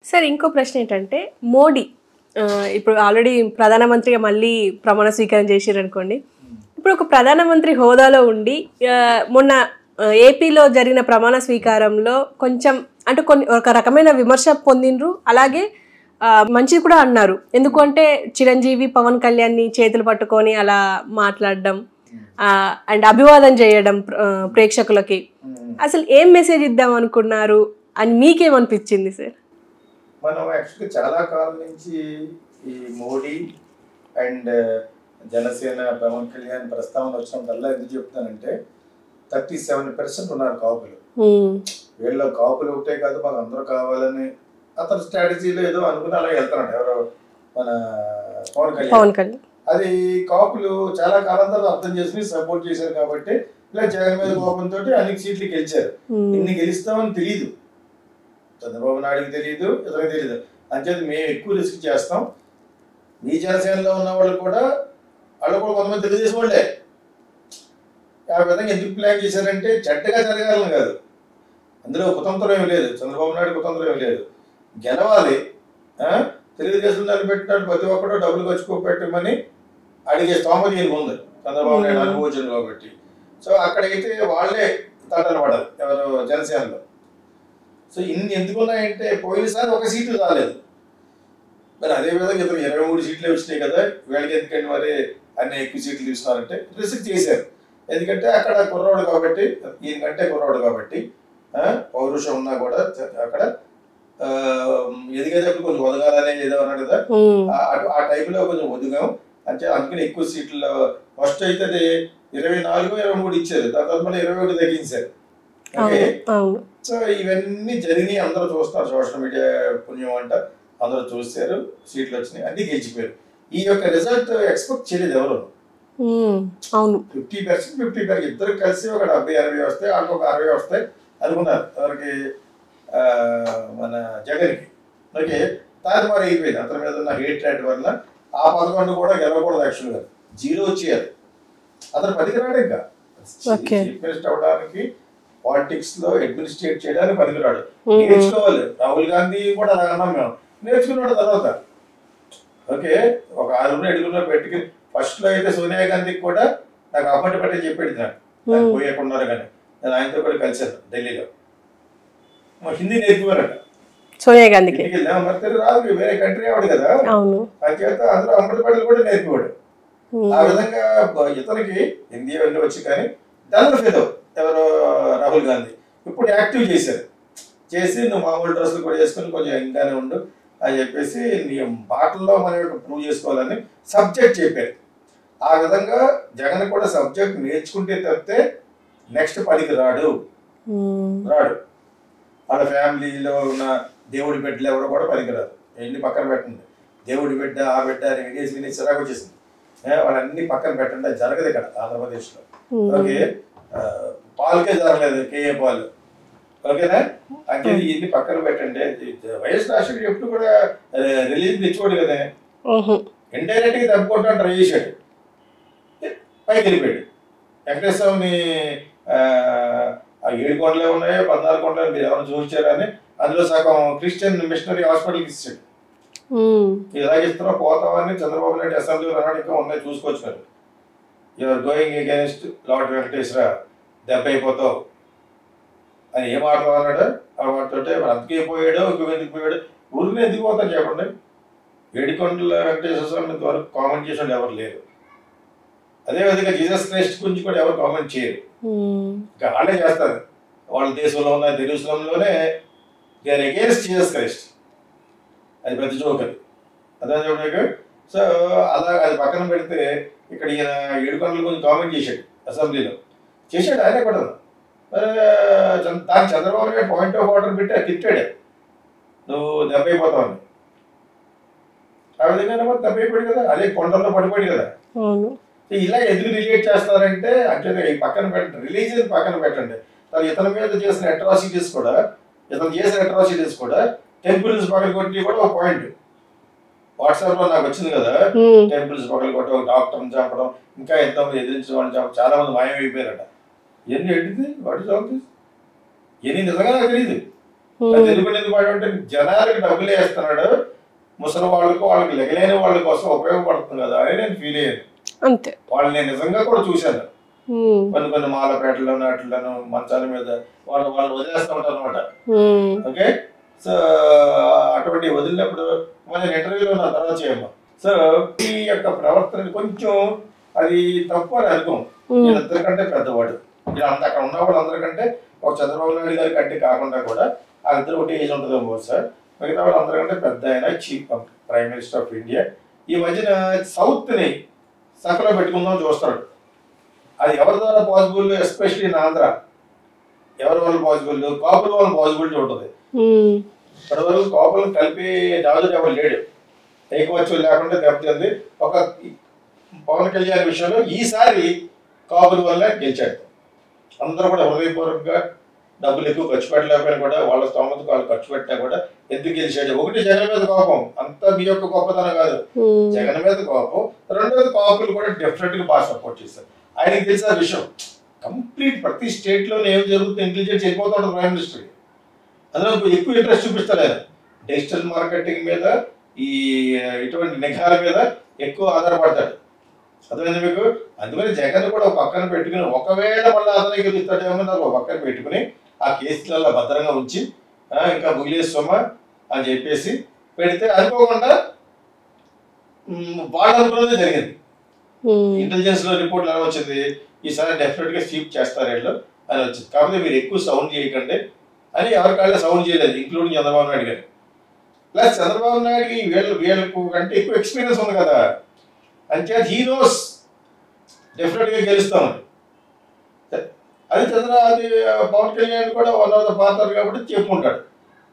Sir ఇంకో ప్రశ్న ఏంటంటే మోడీ ఇప్పుడు ఆల్రెడీ ప్రధానమంత్రిగా మళ్ళీ ప్రమాణ స్వీకారం చేసిరనుకోండి. ఇప్పుడు ఒక ప్రధానమంత్రి హోదాలో ఉండి మొన్న ఏపీలో జరిగిన ప్రమాణ స్వీకారంలో కొంచెం అంటే ఒక రకమైన విమర్శ పొందిండ్రు. అలాగే మంచిది కూడా అన్నారు. ఎందుకంటే చిరంజీవి పవన్ కళ్యాణ్ని చేతులు పట్టుకొని అలా మాట్లాడడం అండ్ అభివాదం చేయడం ప్రేక్షకులకి. అసలు ఏం మెసేజ్ ఇద్దాం అనుకున్నారు అని మీకేమనిపించింది సార్? మనం యాక్చువల్గా చాలా కాలం నుంచి ఈ మోడీ అండ్ జనసేన పవన్ కళ్యాణ్ ప్రస్తావన వచ్చినప్పుడల్లా ఎందుకు చెప్తున్నానంటే 37% ఉన్నారు కాపులు. వీళ్ళ కాపులు ఒకటే కాదు మాకు అందరూ కావాలని అతను స్ట్రాటజీలో ఏదో అనుకుని అలా వెళ్తున్నాడు. ఎవరో మన పవన్ కళ్యాణ్ అది కాపులు చాలా కాలం తర్వాత అర్థం చేసుకుని సపోర్ట్ చేశారు కాబట్టి ఇలా జగన్ మీద కోపంతో అన్ని సీట్లు గెలిచారు. ఇన్ని గెలుస్తామని తెలియదు, చంద్రబాబు నాయుడుకి తెలియదు, ఇతనికి తెలియదు. అంచేది మేము ఎక్కువ రిస్క్ చేస్తాం. మీ జనసేనలో ఉన్న వాళ్ళు కూడా కొంతమంది తెలుగుదేశం వాళ్ళే. ఆ విధంగా ఎందుకు ప్లాన్ చేశారంటే చెడ్డగా జరగాలని కాదు, అందులో కుతంత్రం ఏమి లేదు, చంద్రబాబు నాయుడు కుతంత్రం ఏమి లేదు. గెలవాలి, తెలుగుదేశం దాన్ని పెట్టినట్టు ప్రతి ఒక్కరు డబ్బులు ఖర్చుకోపెట్టమని అడిగే స్తోమత ఈయనకు ఉంది చంద్రబాబు నాయుడు అనుభవించడం కాబట్టి. సో అక్కడైతే వాళ్ళే తంటలు పడాలి ఎవరు జనసేనలో. సో ఇన్ని ఎందుకున్నాయంటే పోయినసారి ఒక సీటు రాలేదు, మరి అదేవిధంగా ఇతను 23 సీట్లే వచ్చినాయి కదా, వీళ్ళకి ఎందుకంటే మరి అన్ని ఎక్కువ సీట్లు తీసుకున్నారంటే రిస్క్ చేశారు. ఎందుకంటే అక్కడ కుర్రాడు కాబట్టి, ఈయనకంటే కుర్రాడు కాబట్టి పౌరుషం ఉన్నా కూడా అక్కడ ఎదిగేటప్పుడు కొంచెం ఒదగాలనే ఏదో అన్నాడు కదా, ఆ టైంలో కొంచెం ఒదిగాం. అంటే అందుకని ఎక్కువ సీట్లు ఫస్ట్ అయితే 24, 23 ఇచ్చారు, దాని తర్వాత మళ్ళీ 21 తగ్గించారు. ఓకే, సో ఇవన్నీ జరిగినాయి, అందరూ చూస్తారు, సోషల్ మీడియా పుణ్యం అంట అందరూ చూస్తారు, సీట్లు వచ్చినాయి, అన్ని గెలిచిపోయారు. ఈ యొక్క రిజల్ట్ ఎక్స్పెక్ట్ చేయలేదు ఎవరు. 50% 50% ఇద్దరు కలిసి ఒక 70-60 వస్తాయి, వాళ్ళకి ఒక 60 వస్తాయి అనుకున్నారు ఎవరికి, మన జగన్కి. ఓకే, తారుమారు అయిపోయింది. అతని మీద ఉన్న హేట్ రేట్ వల్ల ఆ 11 కూడా గెలవకూడదు, యాక్చువల్గా 0 వచ్చేయాలి. అతను పనికిరాడు, ఇంకా చీఫ్ మినిస్టర్ అవడానికి పాలిటిక్స్ లో అడ్మినిస్ట్రేట్ చేయడానికి పనికిరాడు. నేర్చుకోవాలి. రాహుల్ గాంధీ కూడా అలా అన్నాం మేము, నేర్చుకున్నాడు తర్వాత. ఓకే, ఒక 6 పెట్టుకుని ఫస్ట్ లో అయితే సోనియా గాంధీకి కూడా నాకు అప్పటి పట్టే చెప్పాడు, నాకు పోయకున్నారు కానీ నేను ఆయనతో కూడా కలిసాను ఢిల్లీలో. మా హిందీ నేర్పివారట సోనియా గాంధీకి. మరి రాదు, వేరే కంట్రీ ఆవిడ కదా, అంచేత అందులో అమృత పటేల్ కూడా నేర్పివాడు. ఆ విధంగా ఇతనికి హిందీ అన్నీ వచ్చి, కానీ దానిలో ఫేదో ఎవరో రాహుల్ గాంధీ ఇప్పుడు యాక్టివ్ చేశారు. చేసి నువ్వు మామూలు డ్రెస్సులు కూడా వేసుకొని కొంచెం ఇంకానే ఉండు అని చెప్పేసి నీ మాటల్లో మనం ప్రూవ్ చేసుకోవాలని సబ్జెక్ట్ చెప్పారు. ఆ విధంగా జగన్ కూడా సబ్జెక్ట్ నేర్చుకుంటే తప్పితే నెక్స్ట్ పనికి రాడు. వాళ్ళ ఫ్యామిలీలో ఉన్న దేవుడి బిడ్డలు ఎవరో కూడా పనికిరాదు. ఎన్ని పక్కన పెట్టండి, దేవుడి బిడ్డ ఆ బిడ్డ అని వినేసి చిరాకు వచ్చేసింది. వాళ్ళన్నీ పక్కన పెట్టండి, అది జరగదు ఇక్కడ ఆంధ్రప్రదేశ్లో. ఓకే, పాలకే జరగలేదు, కేఏ పాలు. ఓకేనా, అంటే ఇన్ని పక్కన పెట్టండి. వైఎస్ రాజశేఖర్ ఎప్పుడు కూడా రిలీజ్ తెచ్చుకోడు కదా, ఇండైరెక్ట్ గా తప్పుకోవడానికి ట్రై చేశాడు, పైకి వెళ్ళిపోయాడు. వెంకటేశ్వరని 7 కొండలే ఉన్నాయో 14 కొండలు మీరు ఎవరైనా చూపించారని అందులో సగం క్రిస్టియన్ మిషనరీ హాస్పిటల్కి ఇచ్చాడు. ఇలాగిస్తున్నా పోతామని చంద్రబాబు నాయుడు అసెంబ్లీలో అన్నాడు, ఇంకా ఉన్నాయి చూసుకోవచ్చు మీరు. You're going against lord Venkateshwara, దెబ్బ అయిపోతావు అని ఏం ఆటలు అన్నాడు. ఆ మాటతోటే మరి అందుకే పోయాడో ఎందుకు పోయాడు, ఊరిని ఎందుకు పోతాను చెప్పండి. 7 కొండల వెంకటేశ్వర స్వామి వరకు కామెంట్ చేసిన ఎవరు లేరు. అదేవిధంగా జీసస్ క్రైస్ట్ గురించి కూడా ఎవరు కామెంట్ చేయరు, ఇంకా వాళ్ళే చేస్తారు. వాళ్ళ దేశంలో ఉన్న జెరూసలంలోనే they are against Jesus Christ, అది పెద్ద జోక్ అది. అదే సో అలా అది పక్కన పెడితే ఇక్కడ ఈయన 7 కొండల గురించి కామెంట్ చేశాడు అసెంబ్లీలో, చేశాడు ఆయన కూడా. దానికి Chandrababu Naidu point of order పెట్టి అది తిట్టాడు, నువ్వు దెబ్బ అయిపోతావని. ఆ విధంగా దెబ్బ అయిపోయాడు కదా, అదే కొండల్లో పడిపోయాడు కదా. ఇలా ఎందుకు రిలేట్ చేస్తారంటే అంటే ఈ పక్కన పెట్టండి, రిలీజియన్ పక్కన పెట్టండి, ఇతని మీద చేసిన అట్రాసిటీస్ కూడా, టెంపుల్స్ పగలు కొట్టి కూడా ఒక పాయింట్ వాట్సాప్ లో నాకు వచ్చింది కదా, టెంపుల్స్ పగలు కొట్టి ఒక డాక్టర్ని చంపడం, ఇంకా ఎంతమంది ఎదిరించిన వాళ్ళని చంపడం, చాలా మంది మాయమైపోయారట. ఇవన్నీ ఏంటిది, వాట్ ఇస్ ఆల్ దిస్, ఇవన్నీ నిజంగా నాకు తెలియదు. తెలుగు ఎందుకు పాడంటే జనాలకు డబ్బులు వేస్తున్నాడు, ముసలి వాళ్ళకి లెగలేని వాళ్ళ కోసం ఉపయోగపడుతుంది కదా అని నేను ఫీల్ అయ్యాను. అంతే. వాళ్ళని నేను నిజంగా కూడా చూశాను. కొన్ని మాలపేటలోను అట్లను మంచాల మీద వాళ్ళు వదిలేస్తూ ఉంటారు అనమాట. ఓకే, సో అటువంటి వదిలినప్పుడు మన ఇంటర్వ్యూలో నా తర్వాత చేయమ్మా. సో ఈ యొక్క ప్రవర్తన కొంచెం అది తప్పు అని అనుకోం. వీళ్ళందరికంటే పెద్దవాడు, వీళ్ళంతా అక్కడ ఉన్న వాళ్ళందరికంటే ఒక చంద్రబాబు నాయుడు గారి కంటే కాకుండా కూడా వాళ్ళిద్దరు ఒకటి ఏజ్ ఉంటుందేమో సార్. మిగతా వాళ్ళందరికంటే పెద్ద ఆయన chief prime minister of India. ఈ మధ్యన సౌత్ని సకలో పెట్టుకుందాం చూస్తాడు. అది ఎవరి ద్వారా పాసిబుల్? ఎస్పెషల్లీ ఇన్ ఆంధ్ర ఎవరి వల్ల పాసిబుల్? కాపుల వల్ల పాసిబిలిటీ ఉంటుంది. ఇప్పటివరకు కాపులను కలిపి దాదాపు ఎవరు లేడు, ఏకవచ్చం లేకుండా దెబ్బతింది. ఒక పవన్ కళ్యాణ్ విషయంలో ఈసారి కాపుల వల్ల గెలిచాడు. అందరూ కూడా హృదయపూర్వకంగా డబ్బులు ఎక్కువ ఖర్చు పెట్టలేకపోయినా కూడా వాళ్ళ స్తోమతకు వాళ్ళు ఖర్చు పెట్టినా కూడా ఎందుకు గెలిచాడు? ఒకటి జగన్ మీద కోపం, అంతా మీ యొక్క గొప్పతనం కాదు, జగన్ మీద కోపం. రెండోది కాపులు కూడా డెఫినెట్ గా బాగా సపోర్ట్ చేస్తారు. ఆయనకి తెలిసిన విషయం కంప్లీట్ ప్రతి స్టేట్ లోనే ఏం జరుగుతుంది ఇంటెలిజెన్స్ వెళ్ళిపోతూ ఉంటుంది ప్రైమ్ మినిస్టర్. అందులో ఎక్కువ ఇంట్రెస్ట్ చూపిస్తారు ఆయన. డిజిటల్ మార్కెటింగ్ మీద, ఈ ఇటువంటి నిఘాల మీద ఎక్కువ ఆధారపడతాడు. అర్థమైంది మీకు? అందుకని జగన్ కూడా ఒక పక్కన పెట్టుకుని, ఒకవేళ మళ్ళీ అతనికి గెలుస్తాడేమో నాకు ఒక పక్కన పెట్టుకుని ఆ కేసులలో భద్రంగా ఉంచి ఇంకా ముగిలేస్తామా అని చెప్పేసి పెడితే అనుకోకుండా వాళ్ళు అనుకున్నదే జరిగింది. ఇంటెలిజెన్స్ లో రిపోర్ట్లు ఎలా వచ్చింది, ఈసారి డెఫినెట్ గా స్వీప్ చేస్తారు వీళ్ళు అని వచ్చింది. కాకపోతే మీరు ఎక్కువ సౌండ్ చేయకండి అని ఎవరికాళ్ళ సౌండ్ చేయలేదు, ఇంక్లూడింగ్ చంద్రబాబు నాయుడు గారు. ప్లస్ చంద్రబాబు నాయుడుకి వీళ్ళకు కంటే ఎక్కువ ఎక్స్పీరియన్స్ ఉంది కదా, అంతే హీ నోస్ డెఫినెట్ గా గెలుస్తామని. అది పవన్ కళ్యాణ్ కూడా వన్ ఆఫ్ ద పార్ట్నర్ కాబట్టి చెప్పుకుంటాడు.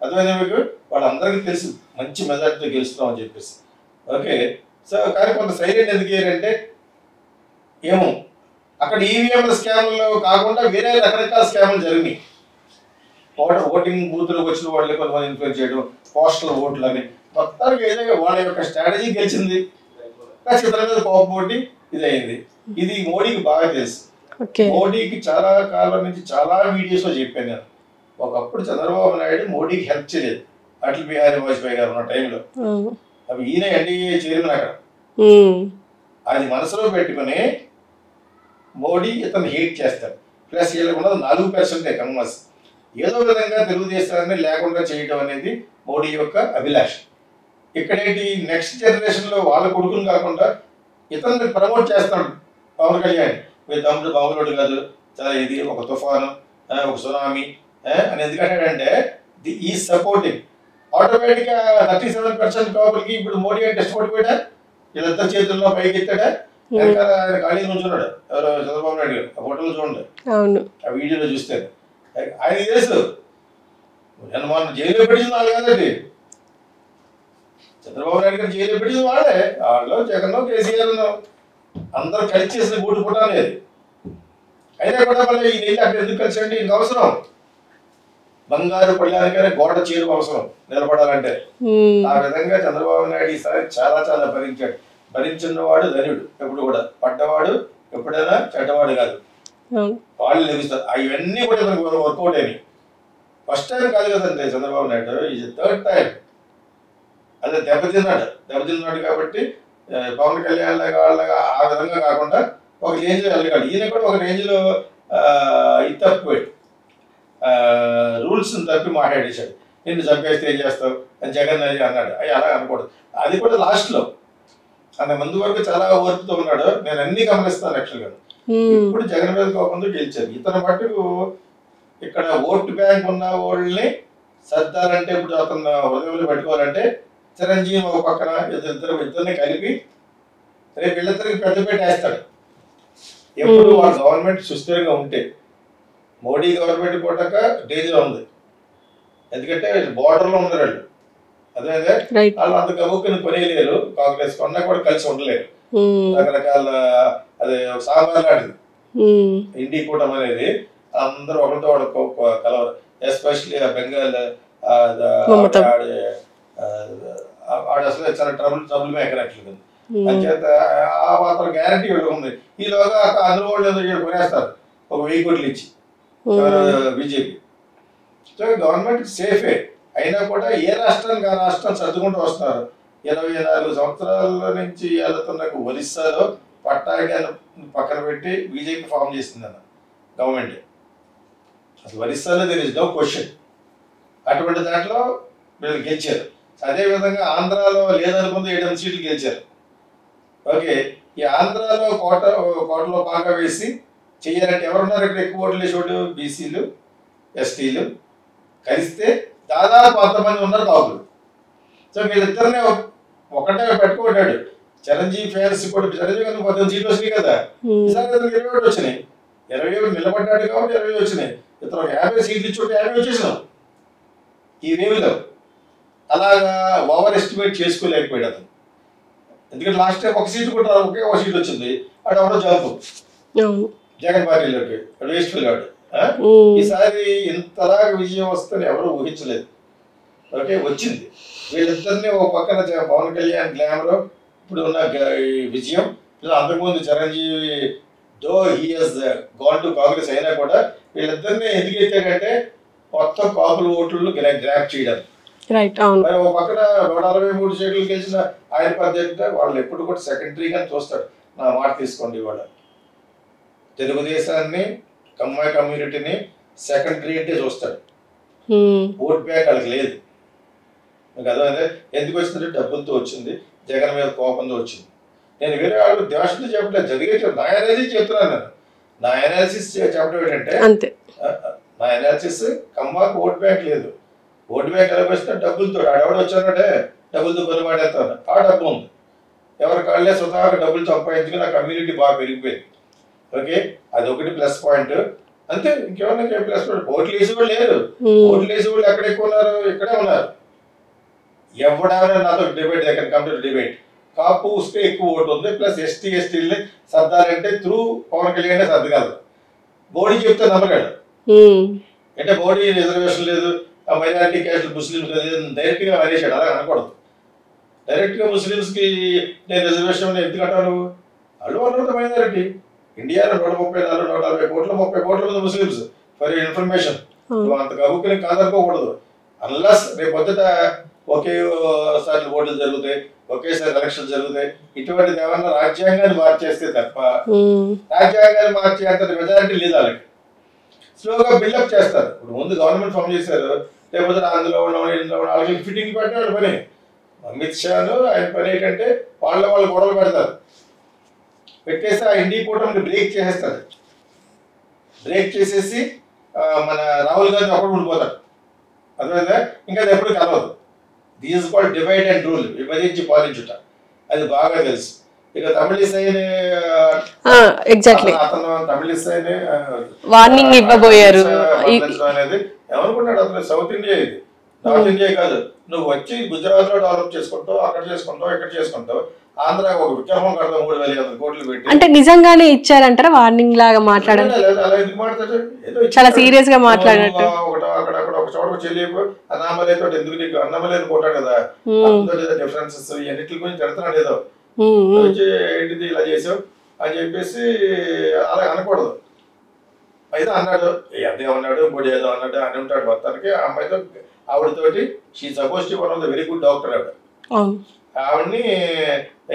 అర్థమైంది మీకు? వాళ్ళందరికీ తెలుసు మంచి మెజార్టీతో గెలుస్తామని చెప్పేసి. ఓకే, సో కానీ కొంత సైలెంట్ ఎందుకు అయ్యారంటే ఏమో అక్కడ ఈవీఎంల స్కామ్లో కాకుండా వేరే రకరకాల స్కామ్లు జరిగినాయి. ఓటింగ్ బూత్లకు వచ్చిన వాళ్ళని కొంతమంది ఇన్ఫ్లుయెన్స్ చేయడం, పోస్టల్ ఓట్లు అని, మొత్తానికి ఏదైనా వాళ్ళ యొక్క స్ట్రాటజీ గెలిచింది. ఇతర మీద కోపం పోటీ ఇది అయింది. ఇది మోడీకి బాగా తెలుసు. మోడీకి చాలా కాలం నుంచి చాలా వీడియోస్ లో చెప్పాను నేను. ఒకప్పుడు చంద్రబాబు నాయుడు మోడీకి హెల్ప్ చేయలేదు, అటల్ బిహారీ వాజ్పేయి గారు ఉన్న టైంలో. అవి ఈయన ఎన్డీఏ చైర్మన్ అక్కడ. అది మనసులో పెట్టుకుని మోడీ ఇతను హేట్ చేస్తాడు. ప్లస్ వీళ్ళకు ఉన్నది 4% కమ్మస్. ఏదో విధంగా తెలుగుదేశాన్ని లేకుండా చేయడం అనేది మోడీ యొక్క అభిలాష. ఇక్కడేంటి నెక్స్ట్ జనరేషన్ లో వాళ్ళ కొడుకులు కాకుండా ఇతన్ని ప్రమోట్ చేస్తాడు పవన్ కళ్యాణ్. మీరు తమ్ముడు మామూలు కాదు, చాలా ఇది ఒక తుఫాను, ఒక సునామీ అని ఎందుకంటాడంటే ఈ సపోర్టింగ్ ఆటోమేటిక్ గా 37% కాపులకి ఇప్పుడు మోడీ అంటే ఇష్టపడిపోయాడా, వీళ్ళందరి చేతుల్లో పైకి ఎత్తాడా, ఆయన ఖాళీ నుంచున్నాడు. ఎవరో చంద్రబాబు నాయుడు గారు ఆ ఫోటోలు చూడండి, ఆ వీడియోలో చూస్తే ఆయన తెలుసు. మన జైల్లో పెట్టింది వాళ్ళు కాదండి, చంద్రబాబు నాయుడు గారు జైల్లో పెట్టింది వాళ్ళే. వాళ్ళు జగన్ కేసీఆర్ అందరూ కలిసి చేసిన గూడు పుట్టాలి. అయినా కూడా మళ్ళీ ఈ నీళ్ళు అక్కడ ఎందుకు కలిసండి? ఇంక అవసరం బంగారు పళ్ళానికైనా గోడ చేరు అవసరం నిలబడాలంటే. ఆ విధంగా చంద్రబాబు నాయుడు ఈసారి చాలా చాలా భరించాడు. భరించిన వాడు ధనుడు, ఎప్పుడు కూడా పడ్డవాడు ఎప్పుడైనా చెడ్డవాడు కాదు. వాళ్ళు లభిస్తారు. అవన్నీ కూడా వర్కౌట్ అయినాయి. ఫస్ట్ టైం కాదు కదండి చంద్రబాబు నాయుడు, ఇది 3rd టైం. అదే దెబ్బతిన్నాడు కాబట్టి పవన్ కళ్యాణ్ లాగా వాళ్ళగా ఆ విధంగా కాకుండా ఒక రేంజ్ లో వెళ్ళగాడు. ఈయన కూడా ఒక రేంజ్ లో ఇది తప్పిపోయాడు, రూల్స్ తప్పి మాట్లాడేశాడు. నిన్ను చంపేస్తే ఏం చేస్తావు అని జగన్ అది అన్నాడు. అవి అలా అనకూడదు. అది కూడా లాస్ట్ లో, అంత ముందు వరకు చాలా ఓర్పుతో ఉన్నాడు. నేను అన్ని గమనిస్తాను యాక్చువల్గా. ఇప్పుడు జగన్ మీద కోపంతో గెలిచారు. ఇతను మట్టుకు ఇక్కడ ఓటు బ్యాంక్ ఉన్న వాళ్ళని సర్దాలంటే, ఇప్పుడు అతను హృదయంలో పెట్టుకోవాలంటే చిరంజీవి ఒక పక్కన ఇద్దరిని కలిపి రేపు వీళ్ళిద్దరికి పెద్దపేట వేస్తాడు. ఎప్పుడు వాళ్ళ గవర్నమెంట్ సుస్థిరంగా ఉంటే. మోడీ గవర్నమెంట్ పోటాక డేంజర్ ఉంది, ఎందుకంటే బోర్డర్ లో ఉన్నారు వాళ్ళు. అదే వాళ్ళు అంత గబుక్కుని కొనేయలేరు, కాంగ్రెస్ కొన్నా కూడా కలిసి ఉండలేరు. రకరకాల అదే సాంబార్ లాంటిది ఇండి కూటమి అనేది. అందరూ ఒకరితో ఒకరు కలవరు. ఎస్పెషల్లీ బెంగాల్ ఆడ అసలు చాలా ట్రబుల్ మేకర్ యాక్చువల్గా. అంచేత ఆ మాత్రం గ్యారంటీ వీళ్ళకి ఉంది. ఈలోగా అందులో వాళ్ళు కొనేస్తారు ఒక 1000 కోట్లు ఇచ్చి బీజేపీ. సో గవర్నమెంట్ సేఫే అయినా కూడా ఏ రాష్ట్రానికి ఆ రాష్ట్రం సర్దుకుంటూ వస్తున్నారు. 24 సంవత్సరాల నుంచి వెళ్తున్న ఒరిస్సాలో పట్టాగా పక్కన పెట్టి బీజేపీ ఫామ్ చేసిందన్న గవర్నమెంట్. అసలు ఒరిస్సాలో దేర్ ఇస్ నో క్వశ్చన్. అటువంటి దాంట్లో వీళ్ళు గెలిచారు. అదేవిధంగా ఆంధ్రాలో లేదనుకుంది 7 సీట్లు గెలిచారు. ఓకే, ఈ ఆంధ్రాలో కోటలో బాగా వేసి చెయ్యాలంటే ఎవరున్నారు ఇక్కడ ఎక్కువ ఓట్లు వేసేవాడు? బీసీలు, ఎస్టీలు కలిస్తే దాదాపు 100 ఉన్నారు కాపులు. సో వీళ్ళిద్దరినే ఒకటే పెట్టుకుంటాడు. చిరంజీవి ఫ్యాన్స్ కూడా చిరంజీవి 18 సీట్లు వచ్చినాయి కదా, ఈసారి 21 వచ్చినాయి. 21 నిలబడ్డాడు కాబట్టి 20 వచ్చినాయి. ఇతను 50 సీట్లు ఇచ్చి 50 వచ్చేసినాం ఈ వేవ్లో. అలాగా ఓవర్ ఎస్టిమేట్ చేసుకోలేకపోయాడు అతను. ఎందుకంటే లాస్ట్ టైం ఒక సీటు కూడా ఒకే ఒక సీట్ వచ్చింది, అటు ఎవరో జంపు జగన్ పార్టీలోకి, అటు వేస్ట్ వెళ్ళాడు. ఈసారి ఇంతలాగా విజయం వస్తుందని ఎవరు ఊహించలేదు. ఓకే, వచ్చింది. వీళ్ళిద్దరిని ఒక పక్కన పవన్ కళ్యాణ్ గ్లామర్, ఇప్పుడు ఉన్న విజయం, అంతకుముందు Chiranjeevi though he has gone to Congress అయినా కూడా వీళ్ళిద్దరిని ఎందుకు ఎత్తాడంటే మొత్తం కాపుల ఓట్లు గ్రాప్ చేయడం. మరి ఒక పక్కన 163 సీట్లు గెలిచిన ఆయన పద్ధతి వాళ్ళు ఎప్పుడు కూడా సెకండరీగా చూస్తాడు. నా మాట తీసుకోండి, వాళ్ళ తెలుగుదేశాన్ని కమ్మాయి కమ్యూనిటీని సెకండరీ అంటే చూస్తాడు. ఓట్ బ్యాంక్ వాళ్ళకి లేదు. మీకు అర్థమైందే ఎందుకు వచ్చిందంటే డబ్బులతో వచ్చింది, జగన్ మీద కోపంతో వచ్చింది. నేను వేరే వాళ్ళు దేశంతో చెప్పట్లేదు, జరిగే నా అనాలిసిస్ చెప్తున్నాను. నేను నా అనాలిసిస్ చెప్పడం ఏంటంటే నా అనాలిసిస్ కమ్మాకు ఓట్ బ్యాంక్ లేదు. ఓటు బ్యాంక్ ఎలా వస్తే డబ్బులతో ఆడెవడు వచ్చానంటే డబ్బులతో కొనుమాడేస్తాను. ఆ డబ్బు ఉంది, ఎవరి కాళ్ళే స్వతహాగా డబ్బులు సంపాదించుకుని ఆ కమ్యూనిటీ బాగా పెరిగిపోయింది. ఓకే, అది ఒకటి ప్లస్ పాయింట్ అంతే. ఇంకేమన్నా ప్లస్ పాయింట్. ఓట్లు వేసి వాళ్ళు లేరు. ఓట్లు వేసి వాళ్ళు ఎక్కడ ఎక్కువ ఉన్నారు? ఇక్కడే ఉన్నారు. ఎవడైనా నాతో డిబేట్ దగ్గర కంప్లీట్ డిబేట్ కాపు వస్తే ఎక్కువ ఓటు ఉంది, ప్లస్ ఎస్టీలని సర్దాలంటే త్రూ పవన్ కళ్యాణ్ సర్దగలరు. మోడీ చెప్తే నమ్మలేడు. అంటే మోడీ రిజర్వేషన్ లేదు, ఆ మైనారిటీ క్యాస్ట్ ముస్లింస్ డైరెక్ట్ గా అనేసాడు. అలా అనకూడదు. డైరెక్ట్ గా ముస్లింస్ కి నేను రిజర్వేషన్ ఎందుకు అంటాను? వాళ్ళు అన్నది మైనారిటీ. ఇండియాలో 134, 140 కోట్ల 30 కోట్ల మంది ముస్లింస్. ఫర్ ఇన్ఫర్మేషన్, అంత గబుక్కుని కాదనుకోకూడదు. అన్లస్ రేపు పొద్దుట ఒకేసారి ఓట్లు జరుగుతాయి, ఒకేసారి ఎలక్షన్ జరుగుతాయి. ఇటువంటిది ఏమన్నా రాజ్యాంగాన్ని మార్చేస్తే తప్ప రాజ్యాంగాన్ని మార్చే అంత మెజారిటీ లేదు వాళ్ళకి. స్లోగా బిల్డప్ చేస్తారు. ఇప్పుడు ముందు గవర్నమెంట్ ఫామ్ చేశారు, లేకపోతే అందులో ఉన్న వాళ్ళకి ఫిట్టింగ్ పెట్టే వాళ్ళ పని. అమిత్ షాను ఆయన పని ఏంటంటే వాళ్ళు గొడవలు పెడతారు, పెట్టేసి ఆ ఇండియా కూటమిని బ్రేక్ చేసేస్తారు. బ్రేక్ చేసేసి మన రాహుల్ గాంధీ ఒకడు ఉండిపోతాడు. అర్థమైందా? ఇంకా అది ఎప్పుడు కలవదు. This is called divide and rule, విభజించి పాలించుట. అది బాగా తెలుసు. ఇక తమిళిసైని అతను తమిళిసైని వార్నింగ్ ఇవ్వబోయారు అనేది ఏమనుకున్నాడు? అతను సౌత్ ఇండియా, ఇది నార్త్ ఇండియా కాదు. నువ్వు వచ్చి గుజరాత్ లో డెవలప్ చేసుకుంటావు, అక్కడ చేసుకుంటావు, ఇక్కడ చేసుకుంటావు. ఆంధ్ర ఒక విగ్రహం కడతాం 3,500 కోట్లు పెట్టి. అంటే నిజంగానే ఇచ్చారంటారా వార్నింగ్ లాగా మాట్లాడారు? అలా ఎందుకు మాట్లాడతాడు? ఏదో చాలా సీరియస్ గా మాట్లాడినట్టు. అక్కడ ఒక చోట చెల్లిపు అన్నామలైతో ఎందుకు నీకు అన్నమలేదు పోతాడు కదా, డిఫరెన్సెస్ ఇవన్నిటి గురించి పెడుతున్నాడు. ఏదో ఏంటిది ఇలా చేసావు అని చెప్పేసి అలా అనకూడదు. అయితే అన్నాడు, అదేమన్నాడు, ఇంకోటి ఏదో అన్నాడు అని ఉంటాడు. మొత్తానికి ఆ అమ్మాయితో ఆవిడతోటి she suppose to one of the very good doctor. ఆవిడని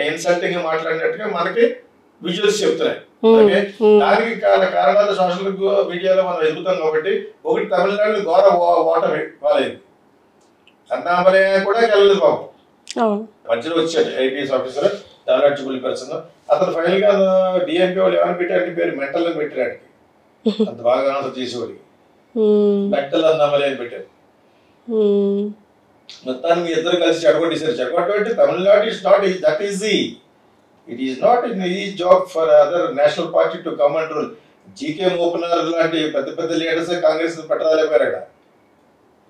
ఇన్సల్టింగ్ మాట్లాడినట్టుగా మనకి విజువల్స్ చెప్తున్నాయి. దానికి కారణాలు సోషల్ మీడియాలో మనం ఎదుగుతాం కాబట్టి. ఒకటి తమిళనాడు ఘోర ఓటమి వాళ్ళైంది. అన్నామలై కూడా వెళ్ళలేదు పాపం. మధ్యలో వచ్చాడు ఐపీఎస్ ఆఫీసర్, డెవలప్బుల్ పర్సన్. అతను ఫైనల్ గా డిఎంపీ వాళ్ళు ఏమైనా పెట్టారంటే పేరు మెంటల్ అని పెట్టాడు. అంత బాగా ఆన్సర్ చేసేవాడికి మెంటల్ అన్నామలై అని పెట్టారు. మొత్తానికి ఇద్దరు కలిసి చెడగొట్టేశారు. చెడగొట్టే Tamil Nadu is not that easy. It is not in easy job for other national party to come and rule. GK Moopanar లాంటి పెద్ద పెద్ద లీడర్స్ కాంగ్రెస్ పెట్టరాలేపారు అక్కడ.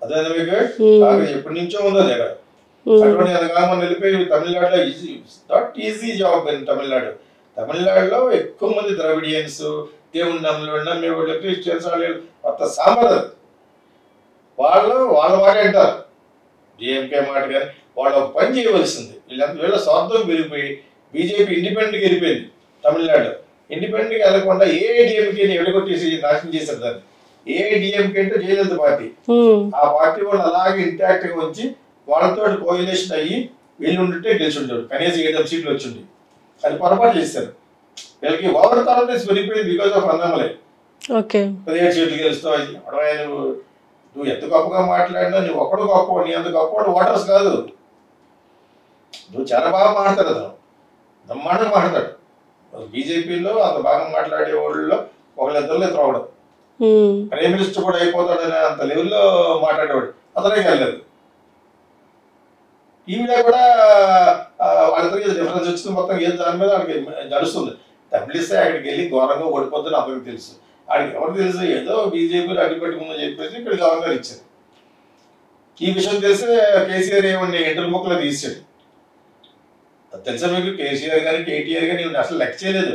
అదే మీకు కాంగ్రెస్ ఎప్పటి నుంచో ఉంది అది అక్కడ. అటువంటి మనం వెళ్ళిపోయి తమిళనాడులో not easy job in Tamil Nadu. తమిళనాడులో ఎక్కువ మంది ద్రవిడియన్స్, దేవుని నమ్మే వాళ్ళు, క్రిస్టియన్స్, వాళ్ళు కొత్త సాంబార్. వాళ్ళు వాళ్ళ మాట అంటారు, డిఎంకే మాట. కానీ వాళ్ళు ఒక పని చేయవలసింది. వీళ్ళ స్వార్థం పెరిగిపోయి బీజేపీ ఇండిపెండెంట్గా వెళ్ళిపోయింది తమిళనాడు. ఇండిపెండెంట్గా వెళ్ళకుండా ఏ డిఎంకేని ఎడగొట్టేసి నాశనం చేశారు దాన్ని. ఏఐడిఎంకే అంటే జయలలిత పార్టీ, ఆ పార్టీ వాళ్ళు అలాగే ఇంటాక్ట్ గా ఉంచి వాళ్ళతో కోయిలేషన్ అయ్యి వీళ్ళు ఉంటే గెలిచి ఉంటాడు, కనీసం 7 సీట్లు వచ్చింది. అది పొరపాటు చేశారు. వీళ్ళకి ఓవర్ కాన్ఫిడెన్స్ పెరిగిపోయింది బికాస్ ఆఫ్ అన్నమలై. 17 సీట్లు గెలుస్తావు, నువ్వు ఎంత గొప్పగా మాట్లాడినా నువ్వు ఒక్కడు గొప్ప, నీ అంత గొప్పవాడు ఓటర్స్ కాదు. నువ్వు చాలా బాగా మాట్లాడతాడు, అతను బ్రహ్మాండంగా మాట్లాడతాడు. బీజేపీలో అంత బాగా మాట్లాడే వాళ్ళలో ఒకళ్ళిద్దరిలో త్రోవడం, ప్రైమ్ మినిస్టర్ కూడా అయిపోతాడనే అంత లెవెల్లో మాట్లాడేవాడు, అతనే వెళ్ళలేదు. ఈవిడ కూడా వాళ్ళకి డిఫరెన్స్ వచ్చింది, మొత్తం ఏదో దాని మీద ఆడికి నడుస్తుంది. తమిళిస్తే అక్కడికి వెళ్ళి ఘోరంగా ఓడిపోతుందని అందరికి తెలుసు. ఆడికి ఎవరు తెలుసు, ఏదో బీజేపీ అడ్డుపెట్టుకుందని చెప్పేసి ఇక్కడ గవర్నర్ ఇచ్చారు. ఈ విషయం తెలిసి కేసీఆర్ ఏమన్నా ఎంటర్ ముక్కలు తీసాడు. తెలుసా మీకు, కేసీఆర్ గాని కేటీఆర్ గాని అసలు లెక్క చేయలేదు.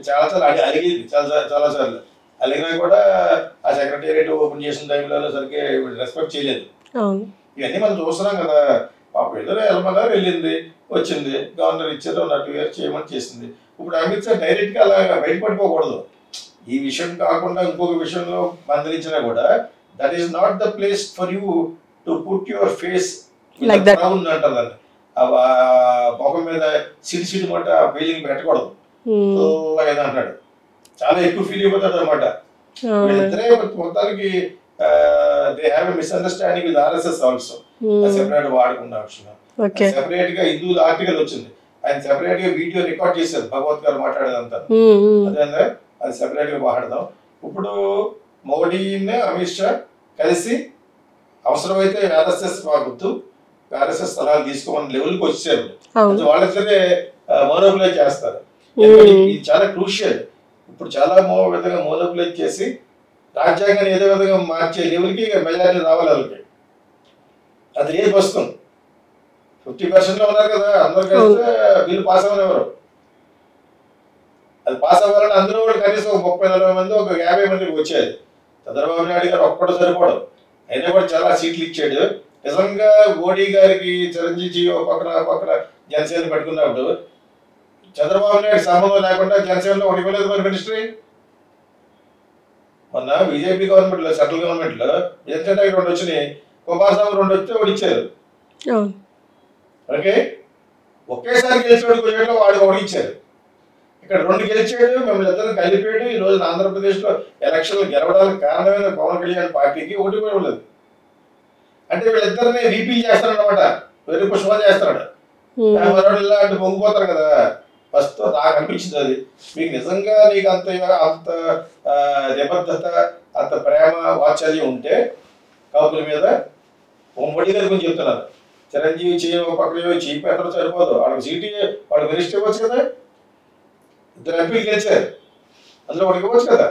చాలా సార్లు అడిగేది, చాలా సార్లు అడిగినా కూడా ఆ సెక్రటేరియట్ ఓపెన్ చేసిన టైంలో సరిగ్గా రెస్పెక్ట్ చేయలేదు. ఇవన్నీ మనం చూస్తున్నాం కదా. పాప ఏదో ఎలమన్నారు, వెళ్ళింది వచ్చింది, గవర్నర్ ఇచ్చారు, 2 years చేయమని చేసింది. ఇప్పుడు అమిత్ షా డైరెక్ట్ గా అలా బయటపడిపోకూడదు. ఈ విషయం కాకుండా ఇంకొక విషయంలో మందలించినా కూడా that is not the place for you to put your face crown అంటారు. మొఖం మీద సిడి మాట ఫీలింగ్ పెట్టకూడదు ఏదో అంటాడు. చాలా ఎక్కువ ఫీల్ అయిపోతాడు అనమాట. వీళ్ళిద్దరే మొత్తానికి they have a misunderstanding with RSS also. Separate వాడుకున్న విషయం, సెపరేట్ గా హిందూ ఆర్టికల్ వచ్చింది, ఆయన సెపరేట్ గా వీడియో రికార్డ్ చేశారు భగవత్ గారు మాట్లాడేదంతా. అదే అది సెపరేట్ గా మాట్లాడదాం. ఇప్పుడు మోడీని అమిత్ షా కలిసి అవసరమైతే ఆర్ఎస్ఎస్ వద్దు, ఆర్ఎస్ఎస్ సలహాలు తీసుకోమని లెవెల్కి వచ్చారు. వాళ్ళిద్దరే మోనోపులైజ్ చేస్తారు. ఇది చాలా క్రూషియల్. ఇప్పుడు చాలా విధంగా మోనోపులైజ్ చేసి రాజ్యాంగాన్ని ఏదో విధంగా మార్చే లెవెల్కి మెజారిటీ రావాలి వాళ్ళకి. అది లేదు ప్రస్తుతం 50% ఉన్నారు కదా, అందరూ కలిస్తే బిల్లు పాస్ అవ్వనివ్వరు. అది పాస్ అవ్వాలని అందులో కూడా కనీసం 30-40 మంది, ఒక 50 మందికి వచ్చేది. చంద్రబాబు నాయుడు గారు ఒక్కడు సరిపోడు, అయినా కూడా చాలా సీట్లు ఇచ్చాడు. నిజంగా మోడీ గారికి చిరంజీవి పక్కన జనసేన పెట్టుకున్నప్పుడు చంద్రబాబు నాయుడు సంబంధం లేకుండా జనసేనలో ఓడిపోలేదు మరి మినిస్ట్రీ. మొన్న బీజేపీ గవర్నమెంట్ లో, సెంట్రల్ గవర్నమెంట్ లో జనసేన 2 వచ్చినాయి, కుమారస్వామి 2 వస్తే ఓడిచ్చారు. ఓకే, ఒకేసారి గెలిచాడు గుజరాత్లో, వాడు ఓడిచ్చారు. ఇక్కడ 2 గెలిచాడు, మిమ్మల్ని ఇద్దరు కలిపాడు. ఈ రోజు ఆంధ్రప్రదేశ్ లో ఎలక్షన్లు గెలవడానికి కారణమైన పవన్ కళ్యాణ్ పార్టీకి ఓడిపోలేదు. అంటే వీళ్ళిద్దరిని రీపీల్ చేస్తారన్నమాట, వెర్రి పుష్పాలు చేస్తాడు. మరొకటి ఇలా అంటే పొంగిపోతారు కదా. ఫస్ట్ నాకు అనిపించింది అది. మీకు నిజంగా నీకు అంత నిబద్ధత, అంత ప్రేమ వాత్సల్యం ఉంటే కాపుల మీద, మోడీ గారి గురించి చెప్తున్నారు, చిరంజీవి పక్కన చీప్ ఎక్కడ సరిపోదు, వాళ్ళకి సీటు వాడు మినిస్టర్ ఇవ్వచ్చు కదా. 2 ఎంపీలు గెలిచారు, అందులో వాడికి ఇవ్వచ్చు కదా.